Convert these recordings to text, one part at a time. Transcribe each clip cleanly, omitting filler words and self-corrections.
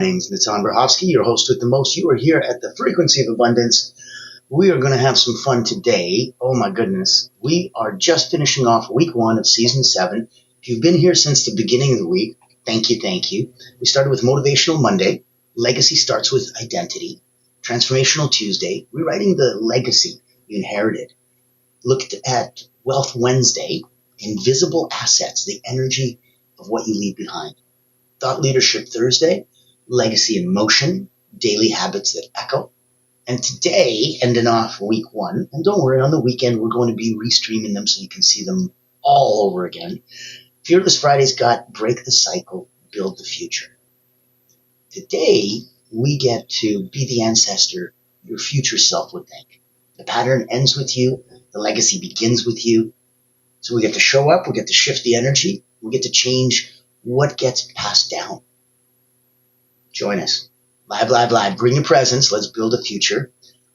My name is 𝗕𝗂𝗶𝗹𝗲, your host with the most. You are here at the Frequency of Abundance. We are going to have some fun today. Oh my goodness. We are just finishing off week 1 of season 7. If you've been here since the beginning of the week, thank you. We started with Motivational Monday. Legacy starts with identity. Transformational Tuesday, rewriting the legacy you inherited. Looked at Wealth Wednesday, invisible assets, the energy of what you leave behind. Thought Leadership Thursday, legacy in motion, daily habits that echo. And today, ending off week 1, and don't worry, on the weekend, we're going to be restreaming them so you can see them all over again. Fearless Friday's got Break the Cycle, Build the Future. Today, we get to be the ancestor your future self would think. The pattern ends with you. The legacy begins with you. So we get to show up. We get to shift the energy. We get to change what gets passed down. Join us. Live. Bring your presence. Let's build a future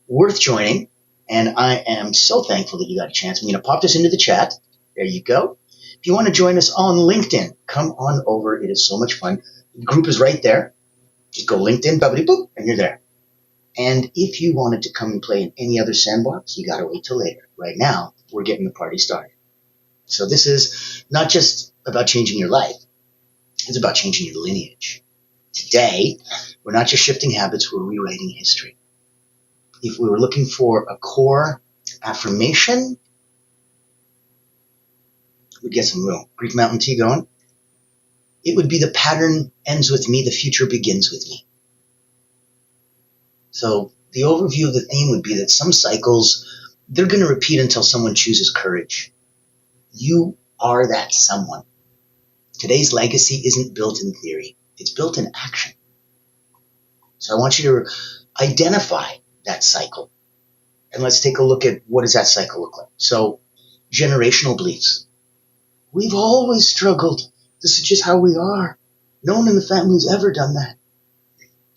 worth joining. And I am so thankful that you got a chance. I'm going to pop this into the chat. There you go. If you want to join us on LinkedIn, come on over. It is so much fun. The group is right there. Just go LinkedIn, boop, and you're there. And if you wanted to come and play in any other sandbox, you got to wait till later. Right now, we're getting the party started. So this is not just about changing your life. It's about changing your lineage. Today, we're not just shifting habits, we're rewriting history. If we were looking for a core affirmation, we'd get some real Greek mountain tea going. It would be the pattern ends with me, the future begins with me. So the overview of the theme would be that some cycles, they're going to repeat until someone chooses courage. You are that someone. Today's legacy isn't built in theory. It's built in action. So I want you to identify that cycle. And let's take a look at what does that cycle look like. So generational beliefs. We've always struggled. This is just how we are. No one in the family's ever done that.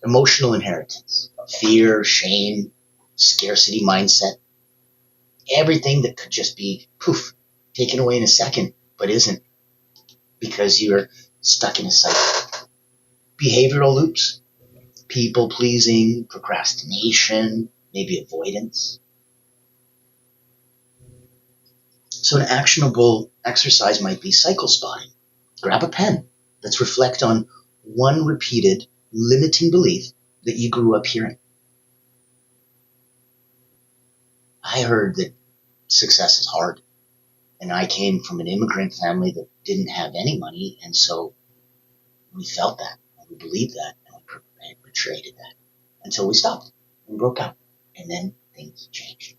Emotional inheritance. Fear, shame, scarcity mindset. Everything that could just be, taken away in a second, but isn't. Because you're stuck in a cycle. Behavioral loops. People pleasing, procrastination, maybe avoidance. So an actionable exercise might be cycle spotting. Grab a pen. Let's reflect on one repeated limiting belief that you grew up hearing. I heard that success is hard. And I came from an immigrant family that didn't have any money. And so we felt that. And we believed that. And we portrayed that. Until we stopped and broke out. And then things changed.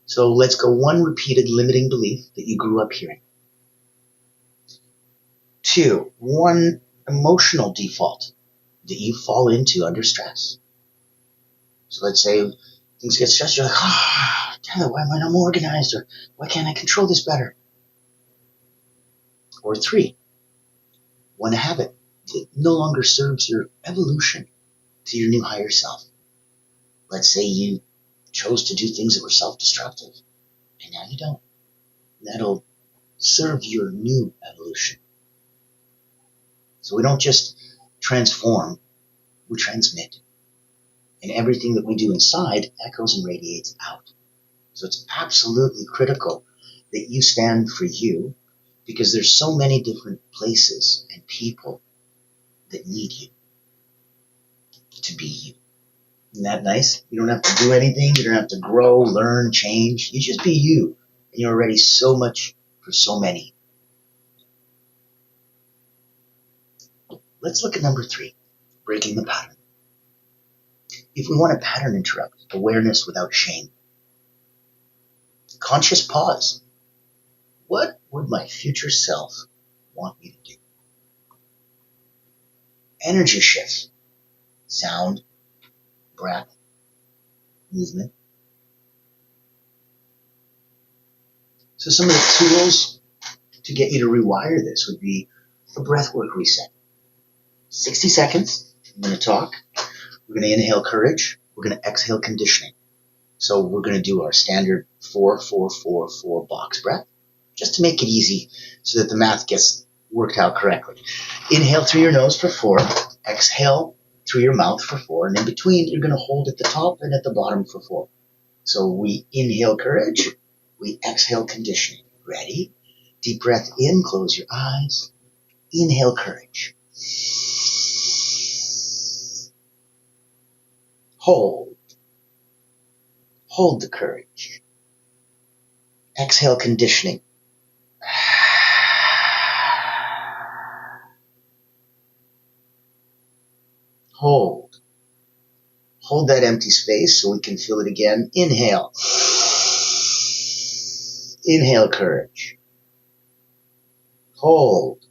So let's go one repeated limiting belief that you grew up hearing. 2, one emotional default that you fall into under stress. So let's say things get stressed. You're like, damn it, why am I not more organized? Or why can't I control this better? Or 3, one habit that no longer serves your evolution to your new higher self. Let's say you chose to do things that were self-destructive, and now you don't. That'll serve your new evolution. So we don't just transform, we transmit. And everything that we do inside echoes and radiates out. So it's absolutely critical that you stand for you, because there's so many different places and people that need you to be you. Isn't that nice? You don't have to do anything. You don't have to grow, learn, change. You just be you. And you're already so much for so many. Let's look at number 3, breaking the pattern. If we want a pattern interrupt, awareness without shame. Conscious pause. What would my future self want me to do? Energy shifts. Sound, breath, movement. So some of the tools to get you to rewire this would be a breathwork reset. 60 seconds. I'm going to talk. We're going to inhale courage. We're going to exhale conditioning. So we're going to do our standard 4-4-4-4 box breath, just to make it easy so that the math gets worked out correctly. Inhale through your nose for 4. Exhale through your mouth for 4. And in between, you're going to hold at the top and at the bottom for 4. So we inhale courage. We exhale conditioning. Ready? Deep breath in. Close your eyes. Inhale courage. Hold. Hold the courage. Exhale conditioning. Hold. Hold that empty space so we can feel it again. Inhale. Inhale courage. Hold.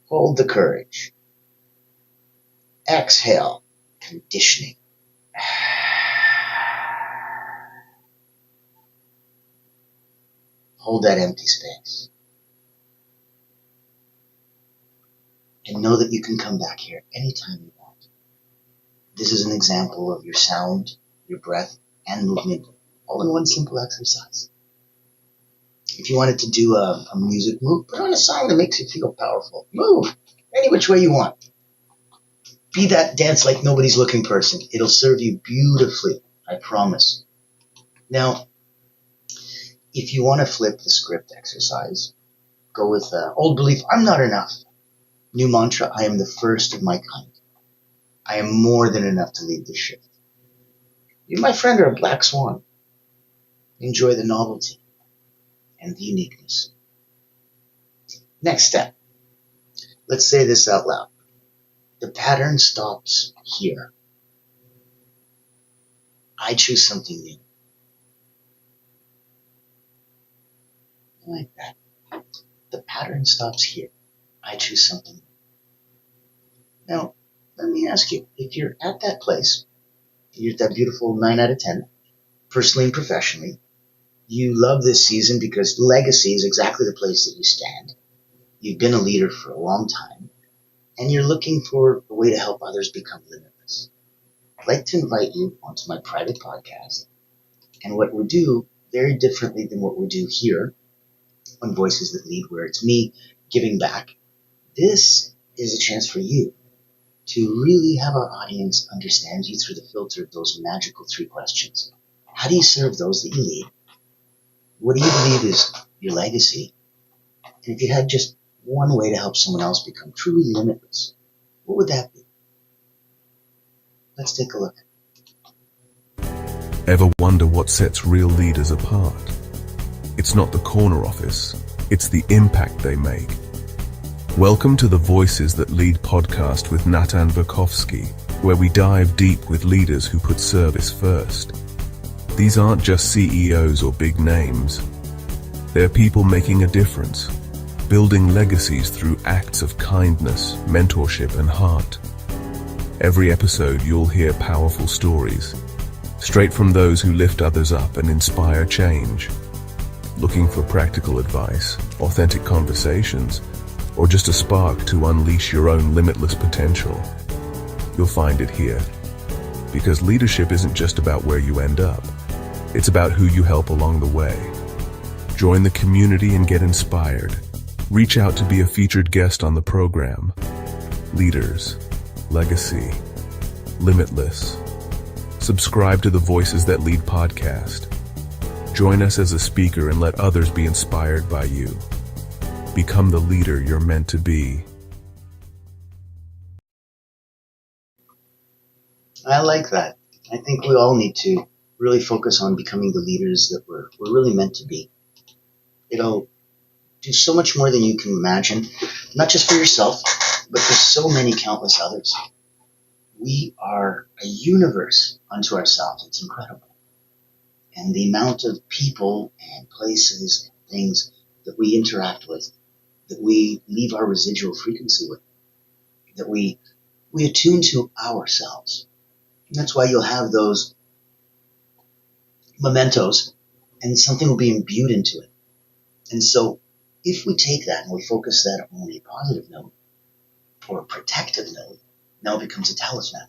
Hold the courage. Exhale conditioning. Hold that empty space. And know that you can come back here anytime you want. This is an example of your sound, your breath, and movement, all in one simple exercise. If you wanted to do a music move, put on a song that makes you feel powerful. Move any which way you want. Be that dance like nobody's looking person. It'll serve you beautifully, I promise. Now, if you want to flip the script exercise, go with old belief, I'm not enough. New mantra, I am the first of my kind. I am more than enough to lead this ship. You, my friend, are a black swan. Enjoy the novelty and the uniqueness. Next step. Let's say this out loud. The pattern stops here. I choose something new. I like that. The pattern stops here. I choose something new. Now, let me ask you, if you're at that place, you're at that beautiful 9 out of 10, personally and professionally, you love this season because legacy is exactly the place that you stand. You've been a leader for a long time, and you're looking for a way to help others become limitless. I'd like to invite you onto my private podcast, and what we do very differently than what we do here on Voices That Lead, where it's me giving back. This is a chance for you to really have our audience understand you through the filter of those magical 3 questions. How do you serve those that you lead? What do you believe is your legacy? And if you had just one way to help someone else become truly limitless, what would that be? Let's take a look. Ever wonder what sets real leaders apart? It's not the corner office, it's the impact they make. Welcome to the Voices That Lead podcast with 𝗕𝗂𝗶𝗹𝗄, where we dive deep with leaders who put service first. These aren't just CEOs or big names. They're people making a difference, building legacies through acts of kindness, mentorship, and heart. Every episode you'll hear powerful stories, straight from those who lift others up and inspire change. Looking for practical advice, authentic conversations, or just a spark to unleash your own limitless potential? You'll find it here. Because leadership isn't just about where you end up. It's about who you help along the way. Join the community and get inspired. Reach out to be a featured guest on the program. Leaders, legacy, limitless. Subscribe to the Voices That Lead podcast. Join us as a speaker and let others be inspired by you. Become the leader you're meant to be. I like that. I think we all need to really focus on becoming the leaders that we're really meant to be. It'll do so much more than you can imagine, not just for yourself, but for so many countless others. We are a universe unto ourselves. It's incredible. And the amount of people and places, things that we interact with, that we leave our residual frequency with, that we attune to ourselves. And that's why you'll have those mementos and something will be imbued into it. And so if we take that and we focus that on a positive note or a protective note, now it becomes a talisman.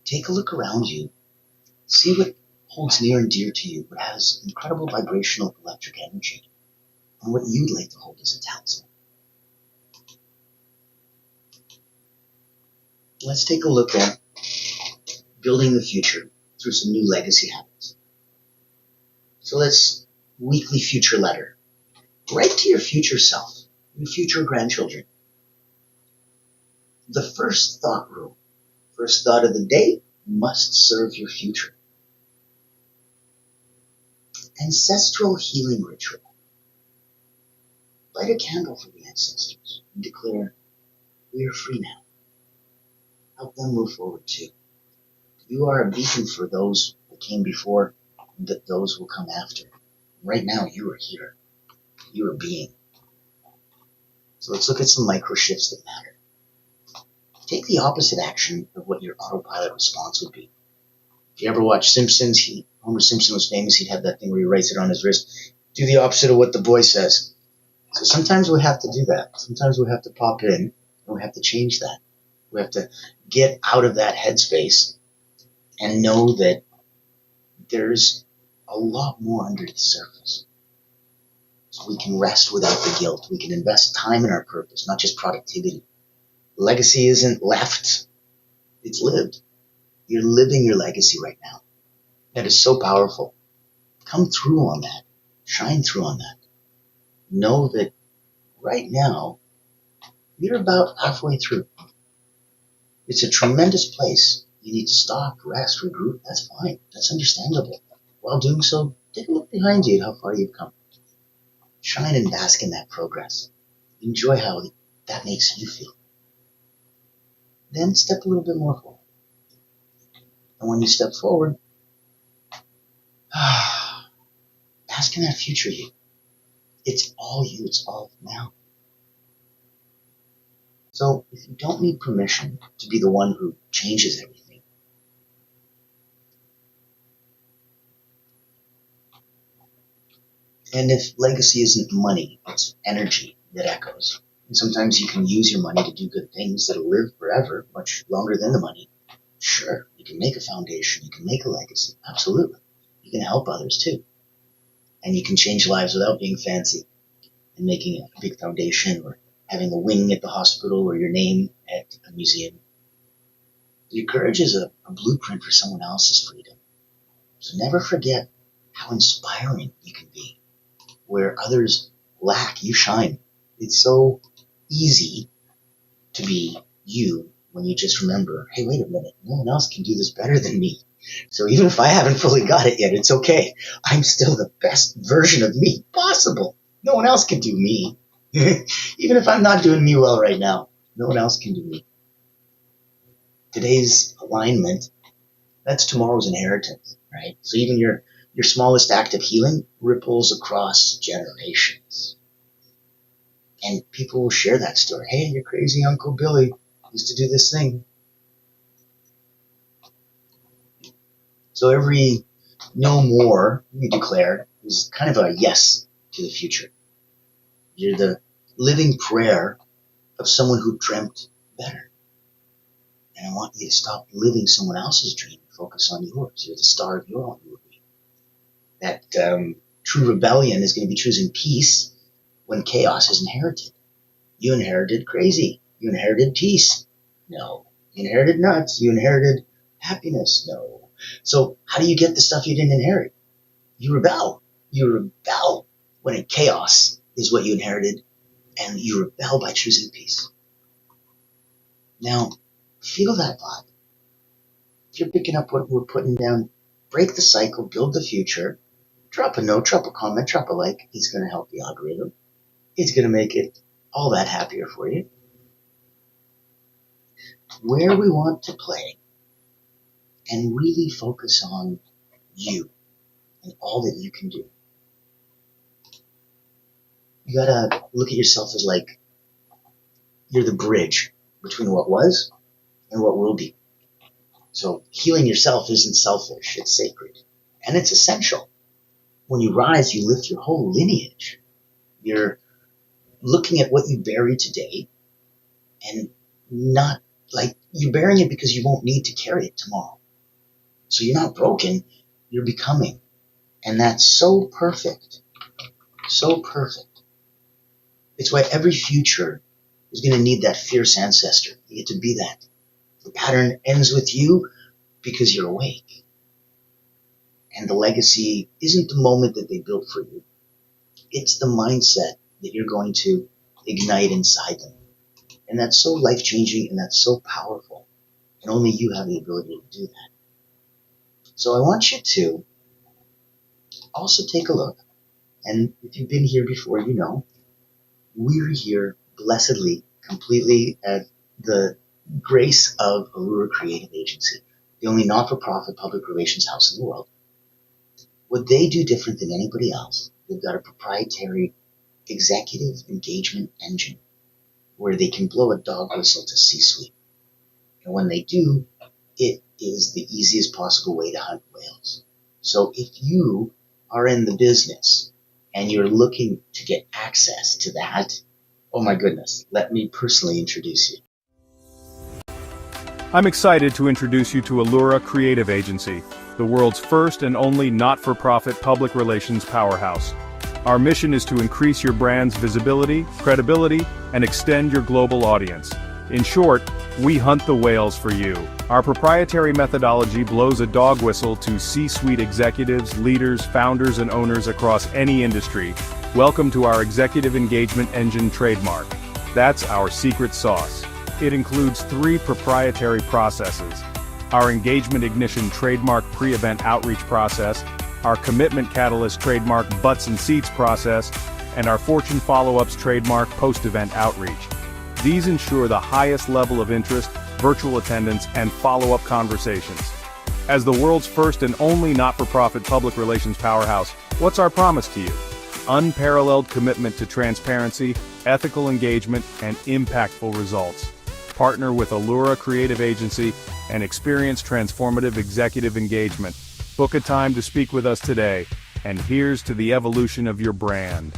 Take a look around you. See what holds near and dear to you, what has incredible vibrational electric energy. on what you'd like to hold as a talisman. Let's take a look at building the future through some new legacy habits. So let's weekly future letter. Write to your future self, your future grandchildren. The first thought rule, first thought of the day, must serve your future. Ancestral healing ritual. Light a candle for the ancestors and declare, we are free now. Help them move forward too. You are a beacon for those who came before and that those will come after. Right now, you are here. You are being. So let's look at some micro shifts that matter. Take the opposite action of what your autopilot response would be. If you ever watch Simpsons, Homer Simpson was famous. He'd have that thing where he writes it on his wrist. Do the opposite of what the boy says. So sometimes we have to do that. Sometimes we have to pop in and we have to change that. We have to get out of that headspace and know that there's a lot more under the surface. So we can rest without the guilt. We can invest time in our purpose, not just productivity. Legacy isn't left. It's lived. You're living your legacy right now. That is so powerful. Come through on that. Shine through on that. Know that right now, you're about halfway through. It's a tremendous place. You need to stop, rest, regroup. That's fine. That's understandable. While doing so, take a look behind you at how far you've come. Shine and bask in that progress. Enjoy how that makes you feel. Then step a little bit more forward. And when you step forward, bask in that future you. It's all you. It's all now. So if you don't need permission to be the one who changes everything, and if legacy isn't money, it's energy that echoes. And sometimes you can use your money to do good things that'll live forever, much longer than the money. Sure, you can make a foundation, you can make a legacy, absolutely. You can help others too. And you can change lives without being fancy and making a big foundation or having a wing at the hospital or your name at a museum. Your courage is a blueprint for someone else's freedom. So never forget how inspiring you can be. Where others lack, you shine. It's so easy to be you when you just remember, hey, wait a minute, no one else can do this better than me. So even if I haven't fully got it yet, it's okay. I'm still the best version of me possible. No one else can do me. Even if I'm not doing me well right now, no one else can do me. Today's alignment, that's tomorrow's inheritance, right? So even your smallest act of healing ripples across generations. And people will share that story. Hey, your crazy Uncle Billy used to do this thing. So every no more you declare is kind of a yes to the future. You're the living prayer of someone who dreamt better. And I want you to stop living someone else's dream and focus on yours. You're the star of your own movie. That true rebellion is going to be choosing peace when chaos is inherited. You inherited crazy. You inherited peace. No. You inherited nuts. You inherited happiness. No. So how do you get the stuff you didn't inherit? You rebel. You rebel when chaos is what you inherited, and you rebel by choosing peace. Now, feel that vibe. If you're picking up what we're putting down, break the cycle, build the future, drop a note, drop a comment, drop a like. It's going to help the algorithm. It's going to make it all that happier for you. Where we want to play and really focus on you and all that you can do. You gotta look at yourself as like you're the bridge between what was and what will be. So healing yourself isn't selfish, it's sacred. And it's essential. When you rise, you lift your whole lineage. You're looking at what you bury today and not like you're burying it because you won't need to carry it tomorrow. So you're not broken, you're becoming. And that's so perfect. So perfect. It's why every future is going to need that fierce ancestor. You get to be that. The pattern ends with you because you're awake. And the legacy isn't the moment that they built for you. It's the mindset that you're going to ignite inside them. And that's so life-changing and that's so powerful. And only you have the ability to do that. So I want you to also take a look. And if you've been here before, you know, we're here blessedly, completely at the grace of 𝗕𝗏𝗲 Creative Agency, the only not-for-profit public relations house in the world. What they do different than anybody else, they've got a proprietary executive engagement engine where they can blow a dog whistle to C-suite. And when they do, it is the easiest possible way to hunt whales. So if you are in the business and you're looking to get access to that, oh my goodness, let me personally introduce you. I'm excited to introduce you to 𝗕𝗏𝗲 Creative Agency, the world's first and only not-for-profit public relations powerhouse. Our mission is to increase your brand's visibility, credibility, and extend your global audience. In short, we hunt the whales for you. Our proprietary methodology blows a dog whistle to C-suite executives, leaders, founders, and owners across any industry. Welcome to our Executive Engagement Engine trademark. That's our secret sauce. It includes 3 proprietary processes: our Engagement Ignition trademark pre-event outreach process, our Commitment Catalyst trademark butts and seats process, and our Fortune Follow-ups trademark post-event outreach. These ensure the highest level of interest, virtual attendance, and follow-up conversations. As the world's first and only not-for-profit public relations powerhouse, what's our promise to you? Unparalleled commitment to transparency, ethical engagement, and impactful results. Partner with 𝗕𝗏𝗲 Creative Agency and experience transformative executive engagement. Book a time to speak with us today, and here's to the evolution of your brand.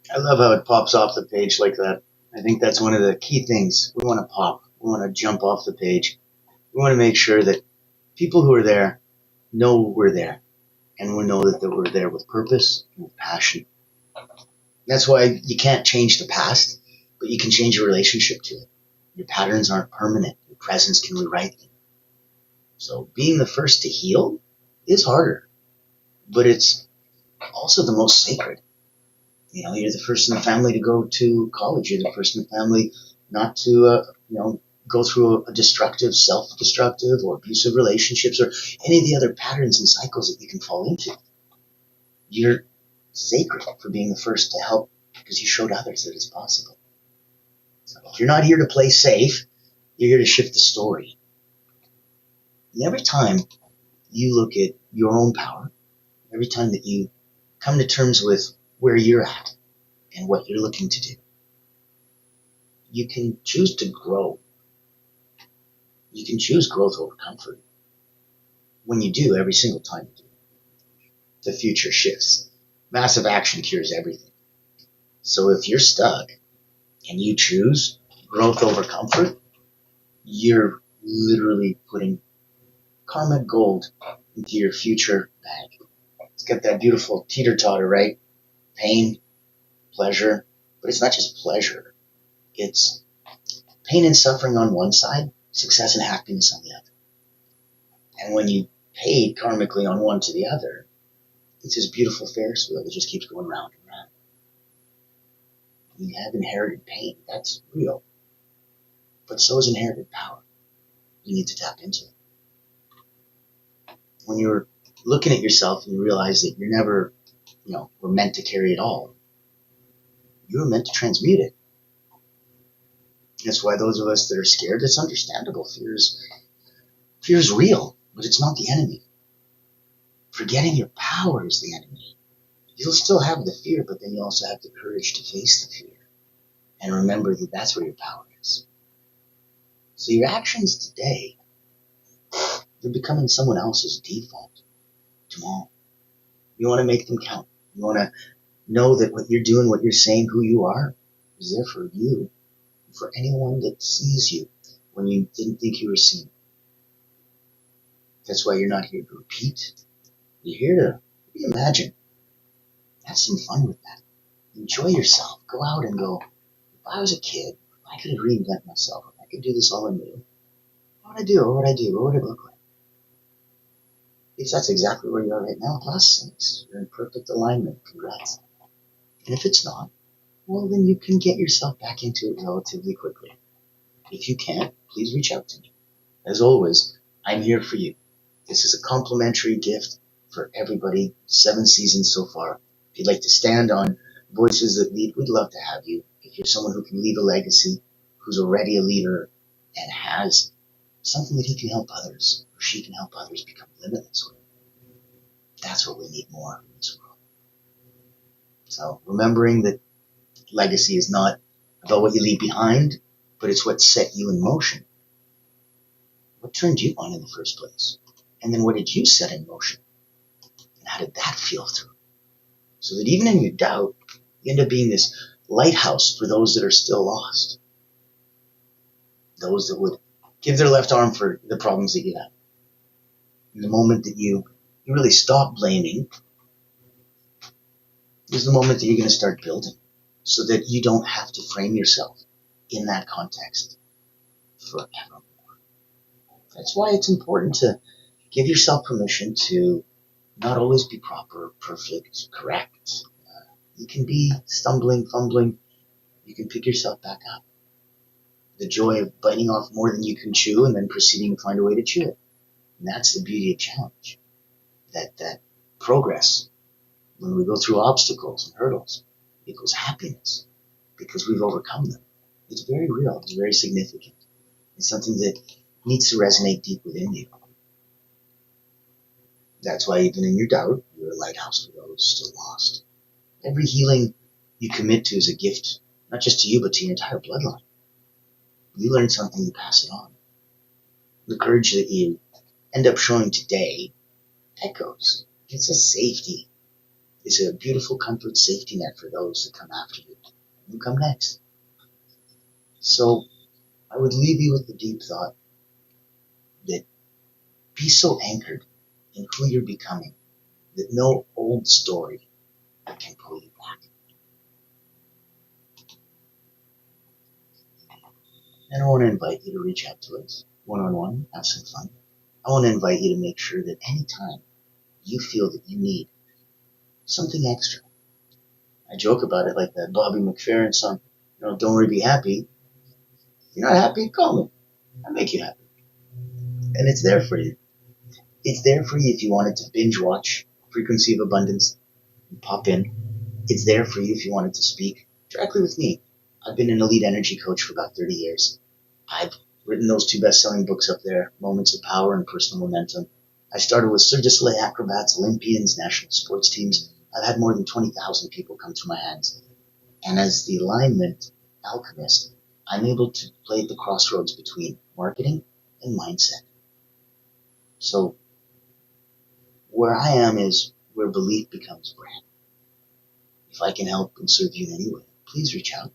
I love how it pops off the page like that. I think that's one of the key things. We want to pop. We want to jump off the page. We want to make sure that people who are there know we're there. And we know that we're there with purpose and with passion. That's why you can't change the past, but you can change your relationship to it. Your patterns aren't permanent. Your presence can rewrite them. So being the first to heal is harder, but it's also the most sacred. You know, you're the first in the family to go to college. You're the first in the family not to, go through a destructive, self-destructive or abusive relationships or any of the other patterns and cycles that you can fall into. You're sacred for being the first to help because you showed others that it's possible. So you're not here to play safe. You're here to shift the story. And every time you look at your own power, every time that you come to terms with where you're at and what you're looking to do, you can choose to grow. You can choose growth over comfort. When you do, every single time you do, the future shifts. Massive action cures everything. So if you're stuck and you choose growth over comfort, you're literally putting karma gold into your future bag. It's got that beautiful teeter-totter, right? Pain, pleasure, but it's not just pleasure. It's pain and suffering on one side, success and happiness on the other. And when you paid karmically on one to the other, it's this beautiful Ferris wheel that just keeps going round and round. You have inherited pain. That's real. But so is inherited power. You need to tap into it. When you're looking at yourself and you realize that you're never, were meant to carry it all, you were meant to transmute it. That's why those of us that are scared, it's understandable. Fear is real, but it's not the enemy. Forgetting your power is the enemy. You'll still have the fear, but then you also have the courage to face the fear. And remember that that's where your power is. So your actions today, they're becoming someone else's default tomorrow. You want to make them count. You want to know that what you're doing, what you're saying, who you are, is there for you, for anyone that sees you when you didn't think you were seen. That's why you're not here to repeat. You're here to Imagine. Have some fun with that. Enjoy yourself. Go out and go, if I was a kid, if I could reinvent myself, if I could do this all anew, what would I do? What would I do? What would it look like? If that's exactly where you are right now, blessings. You're in perfect alignment. Congrats. And if it's not, well, then you can get yourself back into it relatively quickly. If you can't, please reach out to me. As always, I'm here for you. This is a complimentary gift for everybody. 7 seasons so far. If you'd like to stand on Voices That Lead, we'd love to have you. If you're someone who can leave a legacy, who's already a leader, and has something that he can help others, or she can help others become limitless with, that's what we need more in this world. So remembering that legacy is not about what you leave behind, but it's what set you in motion. What turned you on in the first place? And then what did you set in motion? And how did that feel through? So that even in your doubt, you end up being this lighthouse for those that are still lost. Those that would give their left arm for the problems that you have. And the moment that you really stop blaming is the moment that you're going to start building, so that you don't have to frame yourself in that context forevermore. That's why it's important to give yourself permission to not always be proper, perfect, correct. You can be stumbling, fumbling. You can pick yourself back up. The joy of biting off more than you can chew and then proceeding to find a way to chew it. And that's the beauty of challenge. That progress, when we go through obstacles and hurdles, equals happiness because we've overcome them. It's very real. It's very significant. It's something that needs to resonate deep within you. That's why even in your doubt, you're a lighthouse for those still lost. Every healing you commit to is a gift, not just to you, but to your entire bloodline. You learn something, you pass it on. The courage that you end up showing today echoes. It's a safety. It's a beautiful comfort safety net for those that come after you and who come next. So I would leave you with the deep thought that be so anchored in who you're becoming that no old story can pull you back. And I want to invite you to reach out to us one-on-one, have some fun. I want to invite you to make sure that anytime you feel that you need something extra, I joke about it like that Bobby McFerrin song, Don't Worry, Be Happy. If you're not happy, call me. I'll make you happy. And it's there for you. It's there for you if you wanted to binge watch Frequency of Abundance and pop in. It's there for you if you wanted to speak directly with me. I've been an elite energy coach for about 30 years. I've written those 2 best-selling books up there, Moments of Power and Personal Momentum. I started with Cirque du Soleil acrobats, Olympians, national sports teams. I've had more than 20,000 people come through my hands. And as the alignment alchemist, I'm able to play at the crossroads between marketing and mindset. So where I am is where belief becomes brand. If I can help and serve you in any way, please reach out.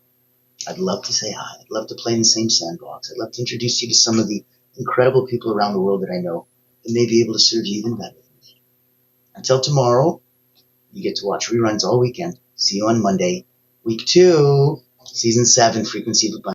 I'd love to say hi. I'd love to play in the same sandbox. I'd love to introduce you to some of the incredible people around the world that I know that may be able to serve you even better than me. Until tomorrow, you get to watch reruns all weekend. See you on Monday. Week 2, Season 7, Frequency of Abundance.